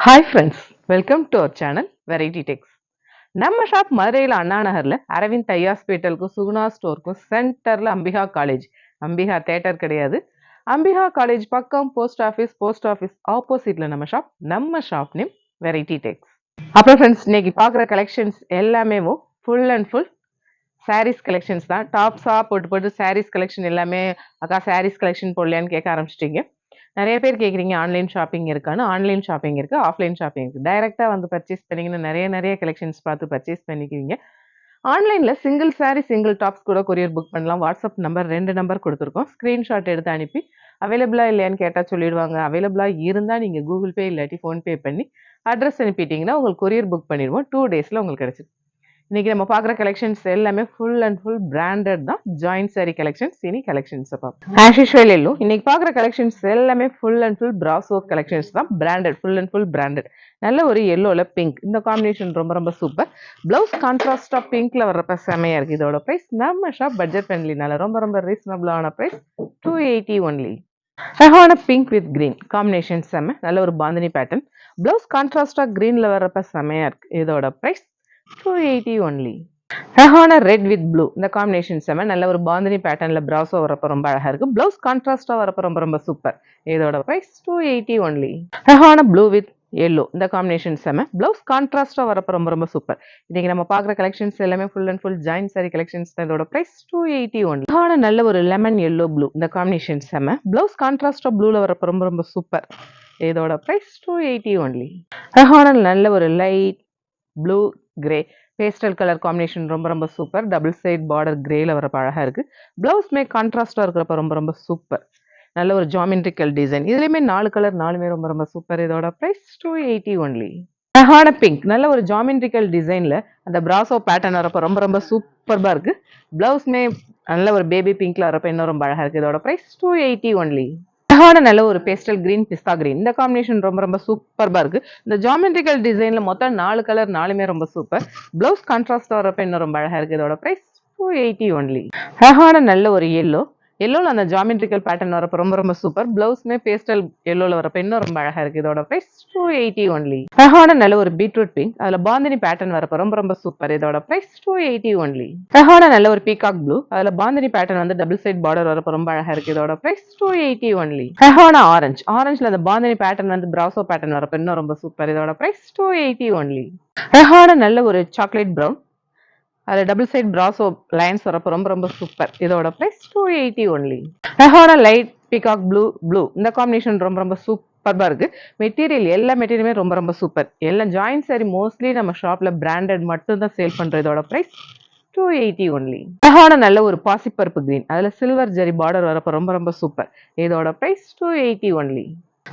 Hi friends, welcome to our channel Variety Techs. நம்ம shop மதுரையில் அண்ணா நகர்ல அரவிந்த் ஐயா ஹாஸ்பிட்டலுக்கும் சுகுணா ஸ்டோருக்கும் சென்டர்ல அம்பிகா காலேஜ். அம்பிகா தேட்டர் கிடையாது, அம்பிகா காலேஜ் பக்கம் போஸ்ட் ஆஃபீஸ் ஆப்போசிட்ல நம்ம ஷாப் நேம் வெரைட்டி டெக்ஸ். அப்புறம் ஃப்ரெண்ட்ஸ், இன்னைக்கு பார்க்குற கலெக்ஷன்ஸ் எல்லாமே full and full saris collections தான். டாப்ஸாக போட்டு சாரீஸ் கலெக்ஷன் எல்லாமே. அக்கா சாரீஸ் கலெக்ஷன் போடலையான்னு கேட்க ஆரம்பிச்சிட்டிங்க. நிறைய பேர் கேட்குறீங்க ஆன்லைன் ஷாப்பிங் இருக்கான்னு. ஆன்லைன் ஷாப்பிங் இருக்குது, ஆஃப்லைன் ஷாப்பிங் இருக்குது. டைரெக்டாக வந்து பர்ச்சேஸ் பண்ணிங்கன்னு நிறைய கலெக்ஷன்ஸ் பார்த்து பர்ச்சேஸ் பண்ணிக்குவீங்க. ஆன்லைனில் சிங்கிள் சாரீ சிங்கிள் டாப்ஸ் கூட கொரியர் புக் பண்ணலாம். வாட்ஸ்அப் நம்பர் 2 நம்பர் கொடுத்துருக்கோம். ஸ்க்ரீன்ஷாட் எடுத்து அனுப்பி அவைலபிளாக இல்லையான்னு கேட்டால் சொல்லிடுவாங்க. அவைலபிளாக இருந்தால் நீங்கள் கூகுள் பே இல்லாட்டி ஃபோன்பே பண்ணி அட்ரஸ் அனுப்பிட்டீங்கன்னா உங்களுக்கு கொரியர் புக் பண்ணிடுவோம். 2 டேஸில் உங்களுக்கு கிடச்சிடும். இன்னைக்கு நம்ம பார்க்குற கலெக்ஷன்ஸ் எல்லாமே ஃபுல் அண்ட் ஃபுல் பிராண்டட் தான். Joint sari collections. இனி கலெக்ஷன்ஸ் பார்ப்போம். As usual yellow. இன்னைக்கு பார்க்குற கலெக்ஷன்ஸ் எல்லாமே ஃபுல் அண்ட் ஃபுல் பிராசோ கலெக்ஷன்ஸ் தான். Branded, full and full branded. நல்ல ஒரு எல்லோல பிங்க், இந்த காம்பினேஷன் ரொம்ப சூப்பர். பிளவுஸ் கான்ட்ராஸ்டா பிங்க்ல வர்றப்ப செமையா இருக்கு. இதோட பிரைஸ் நம்ம ஷாப் பட்ஜெட் ஃப்ரெண்ட்லினால ரொம்ப ரீசனபிளான பிரைஸ் 280 ஒன்லி. அழகான பிங்க் வித் கிரீன் காம்பினேஷன் செம்ம. நல்ல ஒரு பாந்தினி பேட்டர்ன். பிளவுஸ் கான்ட்ராஸ்டா கிரீன்ல வர்றப்ப செமையா இருக்கு. இதோட பிரைஸ் 280 ஒன்லி. அழகான ரெட் வித் ப்ளூ, இந்த காம்பினேஷன் செம. நல்ல ஒரு பாந்தினி பேட்டர்ன்ல பிராசோ வரப்ப ரொம்ப அழகா இருக்கு. பிளவுஸ் கான்ட்ராஸ்டா வரப்ப ரொம்ப சூப்பர். இதோட பிரைஸ் 280 ஒன்லி. அழகான ப்ளூ வித் எல்லோ, இந்த காம்பினேஷன் செம. பிளவுஸ் கான்ட்ராஸ்டா வரப்ப ரொம்ப சூப்பர். இன்னைக்கு நம்ம பாக்குற கலெக்ஷன்ஸ் எல்லாமே full and full joint sari collections. இதோட பிரைஸ் 280 ஒன்லி. அழகான நல்ல ஒரு லெமன் எல்லோ ப்ளூ, இந்த காம்பினேஷன் செம. பிளவுஸ் கான்ட்ராஸ்டா ப்ளூல வரப்ப ரொம்ப சூப்பர். இதோட பிரைஸ் 280 ஒன்லி. அழகான நல்ல ஒரு light blue grey pastel colour combination ரொம்ப சூப்பர். டபுள் சைட் பார்டர் கிரேல வரப்ப அழகா இருக்கு. பிளவுஸ்மே கான்ட்ராஸ்டா இருக்கிறப்ப ரொம்ப சூப்பர். நல்ல ஒரு ஜாமெட்ரிக்கல் டிசைன். இதுலயுமே 4 கலர், 4மே ரொம்ப சூப்பர். இதோட பிரைஸ் 280 ஒன்லி. அழகான பிங்க், நல்ல ஒரு ஜாமெட்ரிக்கல் டிசைன்ல அந்த பிராசோ பேட்டர்ன் வரப்ப ரொம்ப சூப்பர்பா இருக்கு. பிளவுஸ்மே நல்ல ஒரு பேபி பிங்க்ல வரப்ப இன்னும் ரொம்ப அழகா இருக்கு. இதோட பிரைஸ் 280 ஒன்லி. அழகான நல்ல ஒரு பேஸ்டல் கிரீன், பிஸ்தா கிரீன், இந்த காம்பினேஷன் ரொம்ப சூப்பர்பா இருக்கு. இந்த ஜாமெட்ரிக்கல் டிசைன்ல மொத்தம் 4 கலர், 4மே ரொம்ப சூப்பர். பிளவுஸ் கான்ட்ராஸ்டா வரப்ப இன்னும் ரொம்ப அழகா இருக்கு. இதோட பிரைஸ் 280 ஒன்லி. அழகான நல்ல ஒரு எல்லோல அந்த ஜாமெட்ரிக்கல் பேட்டர்ன் வரப்ப ரொம்ப சூப்பர். பிளவுஸ்மே பேஸ்டல் எல்லோல வரப்ப இன்னும் ரொம்ப அழகா இருக்கு. இதோட பிரைஸ் 280 ஒன்லி. அழகான நல்ல ஒரு பீட்ரூட் பிங்க், அதுல பாந்தினி பேட்டர்ன் வரப்ப ரொம்ப சூப்பர். இதோட பிரைஸ் 280 ஒன்லி. அழகான நல்ல ஒரு பீகாக் ப்ளூ, அதுல பாந்தினி பேட்டர்ன் வந்து டபுள் சைட் பார்டர் வரப்ப ரொம்ப அழகா இருக்கு. இதோட பிரைஸ் 280 ஒன்லி. அழகான ஆரஞ்சுல அந்த பாந்தினி பேட்டர்ன் வந்து பிராசோ பேட்டர்ன் வரப்ப இன்னும் ரொம்ப சூப்பர். இதோட பிரைஸ் 280 ஒன்லி. அழகான நல்ல ஒரு சாக்லேட் ப்ரௌன், அது டபுள் சைட் பிராசோ லைன்ஸ் வரப்ப ரொம்ப சூப்பர். இதோட பிரைஸ் 280 ஒன்லி. அழகான லைட் பீகாக் ப்ளூ, இந்த காம்பினேஷன் ரொம்ப சூப்பர்பா இருக்கு. மெட்டீரியல் எல்லா மெட்டீரியலுமே ரொம்ப சூப்பர். எல்லாம் ஜாயின்ட் சாரி மோஸ்ட்லி நம்ம ஷாப்ல பிராண்டட் மட்டும் தான் சேல் பண்றோம். இதோட பிரைஸ் 280 ஒன்லி. அழகான நல்ல ஒரு பாசிப்பருப்பு கிரீன், அதுல சில்வர் ஜரி பார்டர் வரப்ப ரொம்ப சூப்பர். இதோட பிரைஸ் 280 ஒன்லி.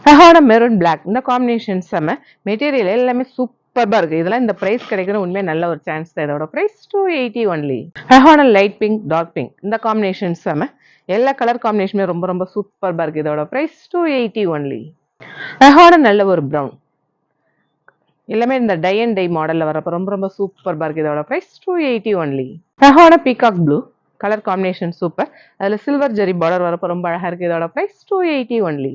அழகான மெரூன் பிளாக், இந்த காம்பினேஷன் செம. மெட்டீரியல் எல்லாமே சூப்பர்பா இருக்கு. இதெல்லாம் இந்த பிரைஸ் கிடைக்கிற உண்மையே நல்ல ஒரு சான்ஸ் தான். இதோட பிரைஸ் 280 ஒன்லி. அழகான லைட் பிங்க், டார்க் பிங்க், இந்த காம்பினேஷன் செம. எல்லா கலர் காம்பினேஷனுமே ரொம்ப சூப்பர்பா இருக்கு. இதோட பிரைஸ் 280 ஒன்லி. அழகான நல்ல ஒரு ப்ரௌன், எல்லாமே இந்த டை அண்ட் டை மாடல்ல வரப்ப ரொம்ப சூப்பர்பா இருக்கு. இதோட பிரைஸ் 280 ஒன்லி. அழகான peacock blue colour combination super. அதுல சில்வர் ஜரி பார்டர் வரப்ப ரொம்ப அழகா இருக்கு. இதோட பிரைஸ் 280 ஒன்லி.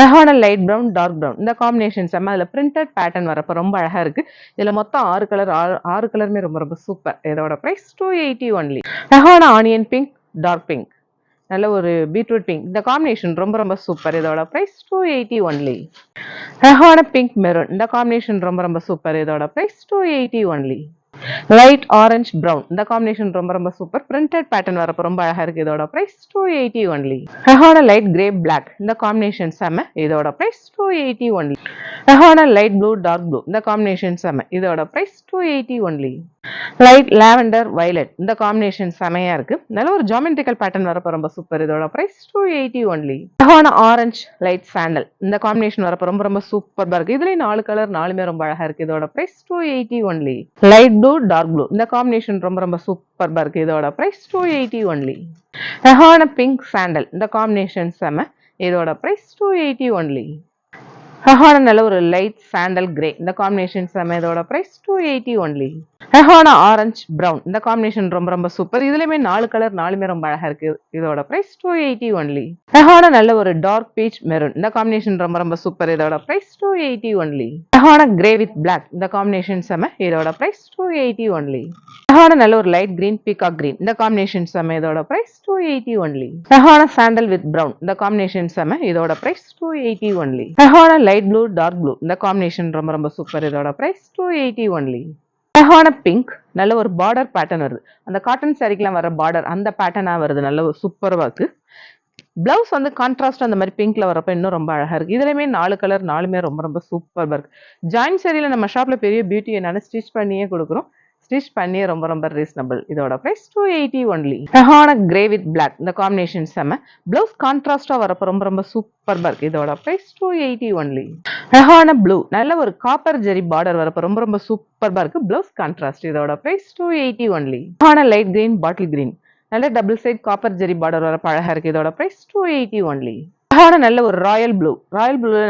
அழகான லைட் ப்ரௌன், டார்க் ப்ரௌன், இந்த காம்பினேஷன் செம்ம. அதுல பிரிண்டட் பேட்டர்ன் வரப்ப ரொம்ப அழகா இருக்கு. இதுல மொத்தம் 6 கலர், 6 கலருமே ரொம்ப சூப்பர். இதோட பிரைஸ் 280 ஒன்லி. அழகான ஆனியன் பிங்க், டார்க் பிங்க், நல்ல ஒரு பீட்ரூட் பிங்க், இந்த காம்பினேஷன் ரொம்ப சூப்பர். இதோட பிரைஸ் 280 ஒன்லி. அழகான பிங்க் மெரூன், இந்த காம்பினேஷன் ரொம்ப சூப்பர். இதோட price 280 only. Light orange brown, இந்த காம்பினேஷன் ரொம்ப சூப்பர். பிரிண்டட் பேட்டர்ன் வரப்ப ரொம்ப அழகா இருக்கு. இதோட பிரைஸ் 280 ஒன்லி. அழகான லைட் கிரே பிளாக், இந்த காம்பினேஷன் செம. இதோட பிரைஸ் 280 ஒன்லி. அழகான லைட் ப்ளூ, டார்க் ப்ளூ, இந்த காம்பினேஷன் செம. இதோட price 280 only. Light lavender violet, இந்த காம்பினேஷன் செமையா இருக்கு. நல்ல ஒரு ஜாமெட்ரிக்கல் பேட்டர்ன் வரப்ப ரொம்ப சூப்பர். இதோட பிரைஸ் 280 ஒன்லி. அழகான ஆரஞ்ச் லைட் சாண்டல், இந்த காம்பினேஷன் வரப்ப ரொம்ப சூப்பர்பா இருக்கு. இதுலயும் 4 கலர், 4மே ரொம்ப அழகா இருக்கு. இதோட price 280 only. Light blue, dark blue, இந்த காம்பினேஷன் ரொம்ப சூப்பர்பா இருக்கு. இதோட பிரைஸ் 280 ஒன்லி. அழகான பிங்க் சாண்டல், இந்த காம்பினேஷன் செம. இதோட பிரைஸ் 280 ஒன்லி. அழகான நல்ல ஒரு லைட் சாண்டல் கிரே, இந்த காம்பினேஷன் செம. இதோட பிரைஸ் 280 ஒன்லி. அழகான ஆரஞ்சு ப்ரௌன், இந்த காம்பினேஷன் ரொம்ப சூப்பர். இதுலயுமே 4 கலர், 4மே ரொம்ப அழகா இருக்கு. இதோட பிரைஸ் 280 ஒன்லி. அழகான நல்ல ஒரு டார்க் பீச் மெரூன், இந்த காம்பினேஷன் ரொம்ப சூப்பர். இதோட பிரைஸ் 280 ஒன்லி. அழகான கிரே வித் பிளாக் இந்த காம்பினேஷன் செம, இதோட பிரைஸ் 280 ஒன்லி. அழகான நல்ல ஒரு லைட் கிரீன் பீகாக் கிரீன் இந்த காம்பினேஷன் செம, இதோட பிரைஸ் 280 ஒன்லி. அழகான சாண்டல் வித் பிரவுன் இந்த காம்பினேஷன் செம, இதோட பிரைஸ் 280 ஒன்லி. அழகான லைட் ப்ளூ டார்க் ப்ளூ இந்த காம்பினேஷன் ரொம்ப ரொம்ப சூப்பர், இதோட பிரைஸ் 280 ஒன்லி. அழகான பிங்க் நல்ல ஒரு பார்டர் பேட்டர்ன் வருது, அந்த காட்டன் சாரிக்கெல்லாம் வர பார்டர் அந்த பேட்டர்னா வருது, நல்ல ஒரு சூப்பரா இருக்கு. பிளவுஸ் வந்து கான்ட்ராஸ்ட் அந்த மாதிரி பிங்க்ல வரப்ப இன்னும் ரொம்ப அழகா இருக்கு. இதுலயுமே 4 கலர் 4மே ரொம்ப ரொம்ப சூப்பரா இருக்கு. ஜாயின் சாரியில நம்ம ஷாப்ல பெரிய பியூட்டி என்னன்னா ஸ்டிச் பண்ணியே கொடுக்குறோம். ஸ்டிச் பண்ணியே ரொம்ப ரொம்ப ரீசனபிள். இதோட பிரைஸ் 280 ஒன்லி. அழகான கிரே வித் பிளாக் இந்த காம்பினேஷன் செம, பிளவுஸ் கான்ட்ராஸ்டா வரப்ப ரொம்ப ரொம்ப சூப்பரா இருக்கு. இதோட பிரைஸ் 280 ஒன்லி. அழகான ப்ளூ நல்ல ஒரு காப்பர் ஜெரி பார்டர் வரப்ப ரொம்ப ரொம்ப சூப்பரா இருக்கு. பிளவுஸ் கான்ட்ராஸ்ட், இதோட பிரைஸ் 280 ஒன்லி. அழகான லைட் கிரீன் பாட்டில் கிரீன் நல்ல டபுள் சைட் காப்பர் ஜெரி பார்டர் வரப்ப அழகா இருக்கு. இதோட பிரைஸ் 280 ஒன்லி. அழகான நல்ல ஒரு ராயல் ப்ளூ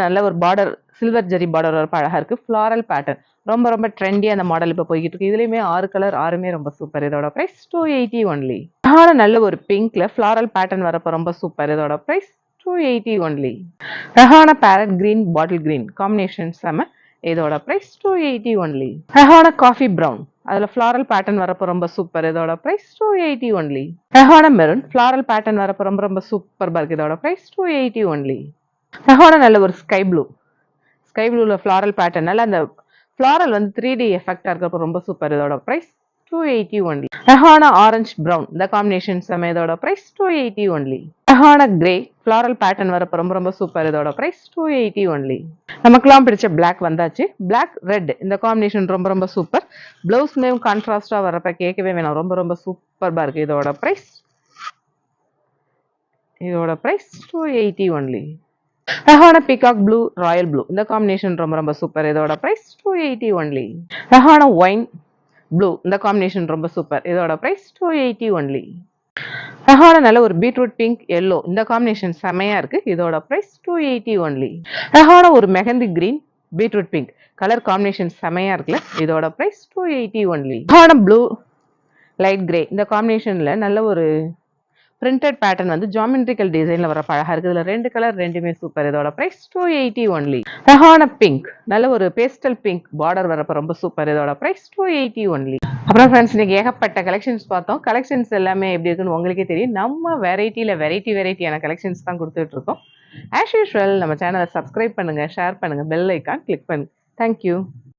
நல்ல ஒரு பார்டர் சில்வர் ஜெரி பார்டர் வரப்ப அழகா இருக்கு. ஃபிளாரல் பேட்டர்ன் ரொம்ப ரொம்ப ட்ரெண்டி அந்த மாடல் இப்ப போய்கிட்டு இருக்கு. இதுலயுமே 6 கலர் 6மே ரொம்ப சூப்பர். இதோட பிரைஸ் 280 ஒன்லி. அழகான நல்ல ஒரு பிங்க்ல ஃபிளாரல் பேட்டர்ன் வரப்ப ரொம்ப சூப்பர். இதோட பிரைஸ் 280 ஒன்லி. அழகான farad green bottle green combination செம, இதோட பிரைஸ் 280 ஒன்லி. அழகான காஃபி பிரவுன் அதுல ஃபிளாரல் பேட்டர்ன் வரப்ப ரொம்ப சூப்பர். இதோட பிரைஸ் 280 ஒன்லி. அழகான மெரூன் ஃபிளாரல் பேட்டர்ன் வரப்ப ரொம்ப ரொம்ப சூப்பர் இருக்கு. இதோட பிரைஸ் 280 ஒன்லி. அழகான நல்ல ஒரு ஸ்கை ப்ளூல ஃபிளாரல் பேட்டர்ன் நல்ல அந்த ஃபிளாரல் வந்து 3D எஃபெக்டா இருக்கப்ப ரொம்ப சூப்பர். இதோட பிரைஸ் 280 ஒன்லி. அழகான ஆரஞ்சு பிரவுன் இந்த காம்பினேஷன் செம, இதோட பிரைஸ் 280 ஒன்லி. அழகான கிரே ஃபிளாரல் பேட்டர்ன் வரப்ப ரொம்ப ரொம்ப சூப்பர். இதோட பிரைஸ் 280 ஒன்லி. நமக்குலாம் பிடிச்ச பிளாக் வந்தாச்சு. பிளாக் ரெட் இந்த காம்பினேஷன் ரொம்ப ரொம்ப சூப்பர். பிளவுஸ் மேம் கான்ட்ராஸ்டா வரப்ப கேட்கவே வேணாம், ரொம்ப ரொம்ப சூப்பர்பா இருக்கு. இதோட பிரைஸ் 280 ஒன்லி. அழகான பீகாக் ப்ளூ ராயல் ப்ளூ இந்த காம்பினேஷன் ரொம்ப ரொம்ப சூப்பர். இதோட பிரைஸ் 280 ஒன்லி. அழகான ஒயின் ப்ளூ இந்த காம்பினேஷன் ரொம்ப சூப்பர். இதோட பிரைஸ் 280 ஒன்லி. அழகான நல்ல ஒரு பீட்ரூட் பிங்க் எல்லோ இந்த காம்பினேஷன் செமையா இருக்கு. இதோட பிரைஸ் 280 ஒன்லி. அழகான ஒரு mehndi green beetroot pink colour combination செமையா இருக்குல்ல. இதோட பிரைஸ் 280 ஒன்லி. அழகான ப்ளூ லைட் கிரே இந்த காம்பினேஷன்ல நல்ல ஒரு பிரிண்டட் பேட்டர்ன் வந்து ஜாமெட்ரிக்கல் டிசைன்ல வர அழகா இருக்கு. இதுல 2 கலர் 2மே சூப்பர். இதோட பிரைஸ் 280 ஒன்லி. அழகான பிங்க் நல்ல ஒரு பேஸ்டல் பிங்க் பார்டர் வரப்ப ரொம்ப சூப்பர். இதோட பிரைஸ் 280 ஒன்லி. அப்புறம் ஃப்ரெண்ட்ஸ் இன்னைக்கு ஏகப்பட்ட கலெக்ஷன்ஸ் பார்த்தோம். கலெக்ஷன்ஸ் எல்லாமே எப்படி இருக்குன்னு உங்களுக்கே தெரியும். நம்ம வெரைட்டியான கலெக்ஷன்ஸ் தான் கொடுத்துட்டு இருக்கோம். ஆஸ் யூஷுவல் நம்ம சேனலை சப்ஸ்கிரைப் பண்ணுங்க, ஷேர் பண்ணுங்க, பெல் ஐக்கான் கிளிக் பண்ணுங்க. தேங்க்யூ.